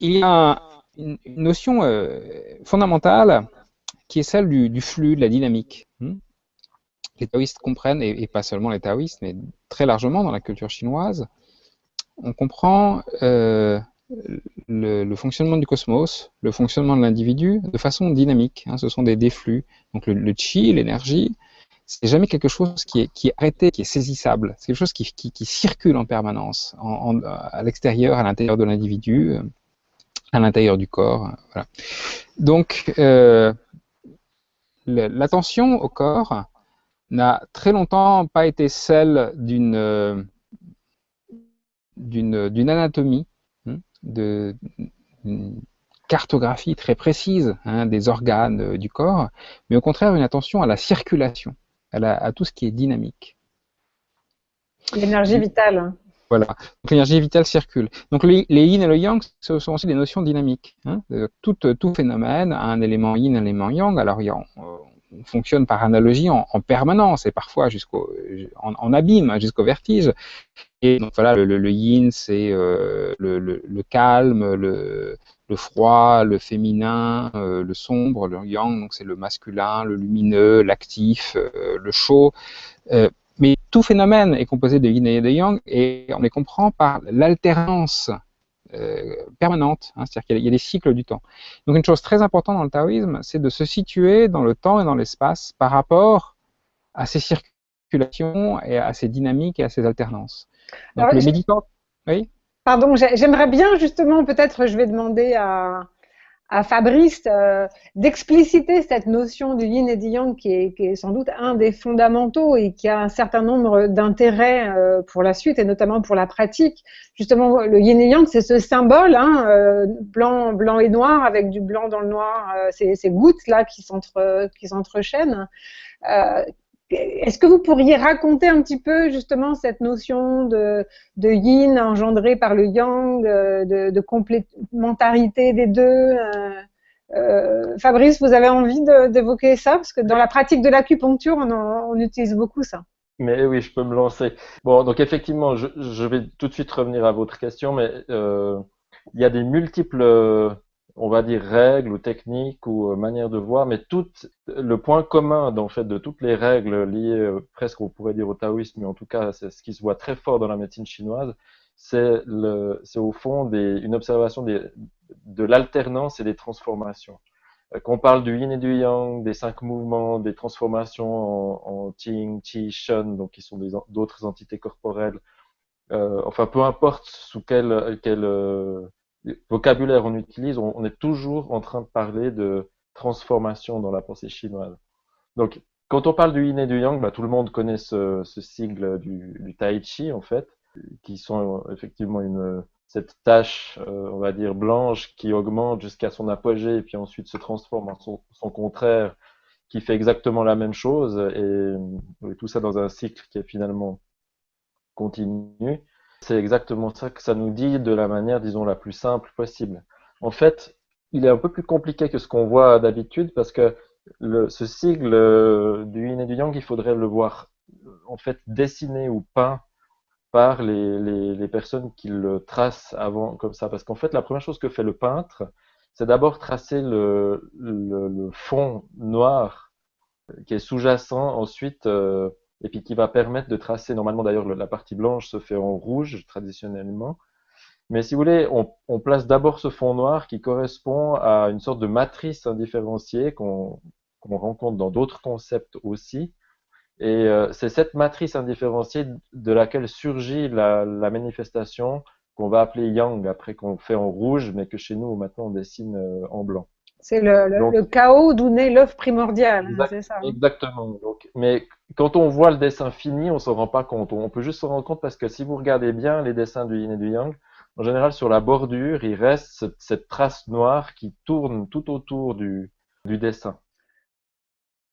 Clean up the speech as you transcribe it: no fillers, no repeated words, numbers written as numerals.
Il y a une notion fondamentale qui est celle du flux, de la dynamique. Les taoïstes comprennent, et pas seulement les taoïstes, mais très largement dans la culture chinoise, on comprend le fonctionnement du cosmos, le fonctionnement de l'individu de façon dynamique. Ce sont des flux. Donc le chi, l'énergie, c'est jamais quelque chose qui est arrêté, qui est saisissable. C'est quelque chose qui circule en permanence, à l'extérieur, à l'intérieur de l'individu, à l'intérieur du corps. Voilà. Donc, l'attention au corps n'a très longtemps pas été celle d'une anatomie, d'une cartographie très précise des organes du corps, mais au contraire une attention à la circulation, à tout ce qui est dynamique. L'énergie vitale. Voilà. Donc l'énergie vitale circule. Donc les yin et le yang, ce sont aussi des notions dynamiques. Tout phénomène a un élément yin, un élément yang. Alors on fonctionne par analogie en permanence et parfois en abîme, jusqu'au vertige. Et donc voilà, le yin, c'est le calme, le froid, le féminin, le sombre. Le yang, donc c'est le masculin, le lumineux, l'actif, le chaud. Mais tout phénomène est composé de yin et de yang, et on les comprend par l'alternance permanente, c'est-à-dire qu'il y a des cycles du temps. Donc une chose très importante dans le taoïsme, c'est de se situer dans le temps et dans l'espace par rapport à ces circulations et à ces dynamiques et à ces alternances. Donc Alors, le méditant, oui. pardon, j'aimerais bien justement, peut-être je vais demander à Fabrice d'expliciter cette notion du yin et du yang qui est sans doute un des fondamentaux et qui a un certain nombre d'intérêts pour la suite et notamment pour la pratique. Justement, le yin et yang, c'est ce symbole blanc et noir avec du blanc dans le noir, ces gouttes là qui s'entrechaînent. Euh, Est-ce que vous pourriez raconter un petit peu justement cette notion de yin engendrée par le yang, de complémentarité des deux Fabrice, vous avez envie d'évoquer ça? Parce que dans la pratique de l'acupuncture, on utilise beaucoup ça. Mais oui, je peux me lancer. Bon, donc effectivement, je vais tout de suite revenir à votre question, mais il y a des multiples, on va dire, règles ou techniques ou manières de voir, mais le point commun, en fait, de toutes les règles liées presque, on pourrait dire, au taoïsme, mais en tout cas, c'est ce qui se voit très fort dans la médecine chinoise, c'est au fond une observation de l'alternance et des transformations. Qu'on parle du yin et du yang, des 5 mouvements, des transformations en Qing, Qi, Shen, donc qui sont d'autres entités corporelles. Enfin, peu importe sous quel vocabulaire on utilise, on est toujours en train de parler de transformation dans la pensée chinoise. Donc, quand on parle du yin et du yang, tout le monde connaît ce sigle du tai chi, en fait, qui sont effectivement cette tache, on va dire, blanche qui augmente jusqu'à son apogée et puis ensuite se transforme en son contraire qui fait exactement la même chose et tout ça dans un cycle qui est finalement continu. C'est exactement ça que ça nous dit de la manière, disons, la plus simple possible. En fait, il est un peu plus compliqué que ce qu'on voit d'habitude parce que ce sigle du yin et du yang, il faudrait le voir en fait dessiné ou peint par les personnes qui le tracent avant comme ça. Parce qu'en fait, la première chose que fait le peintre, c'est d'abord tracer le fond noir qui est sous-jacent ensuite, et puis qui va permettre de tracer, normalement d'ailleurs la partie blanche se fait en rouge traditionnellement. Mais si vous voulez, on place d'abord ce fond noir qui correspond à une sorte de matrice indifférenciée qu'on rencontre dans d'autres concepts aussi. Et c'est cette matrice indifférenciée de laquelle surgit la manifestation qu'on va appeler yang, après qu'on fait en rouge, mais que chez nous maintenant on dessine en blanc. C'est Donc, le chaos d'où naît l'œuf primordial, c'est ça. exactement. Donc, mais quand on voit le dessin fini, on s'en rend pas compte. On peut juste se rendre compte parce que si vous regardez bien les dessins du yin et du yang, en général sur la bordure, il reste cette trace noire qui tourne tout autour du dessin.